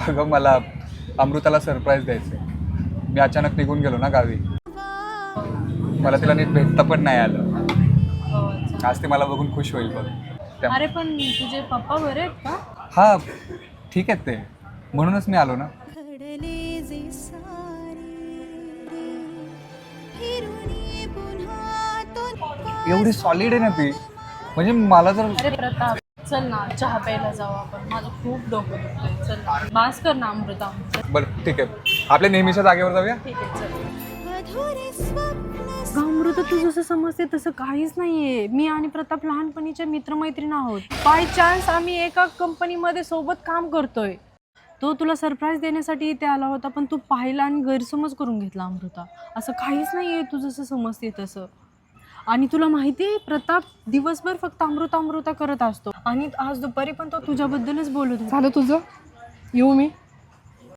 अगं मला अमृताला सरप्राईज द्यायचं. मी अचानक निघून गेलो ना गावी. मला तिला नीट भेटता पण नाही आलं. हो, अच्छा. आज ती मला बघून खुश होईल बघ. अरे पण तुझे पप्पा बरे आहेत का? हा ठीक आहेत ते, म्हणूनच मी आलो ना. एवढी सॉलिड आहे ना ती, म्हणजे मला जर अरे प्रताप, चल ना चहा प्यायला जाऊ आपण. माझं खूप डोकं दुखतंय. चल ना, बास कर ना अमृता. बरं ठीक आहे, आपल्या नेहमीच्या जागेवर जाऊया. ठीक आहे, चल. अमृता, तू जसं समजते तसं काहीच नाहीये. मी आणि प्रताप लहानपणीचे मित्रमैत्रीण आहोत. बाय चान्स आम्ही एका कंपनीमध्ये सोबत काम करतोय. तो तुला सरप्राईज देण्यासाठी इथे आला होता, पण तू पाहिला आणि गैरसमज करून घेतला. अमृता, असं काहीच नाहीये तू जसं समजते तसं. आणि तुला माहिती आहे, प्रताप दिवसभर फक्त अमृता अमृता करत असतो आणि आज दुपारी पण तो तुझ्याबद्दलच बोलत होता. झालं तुझं, येऊ मी.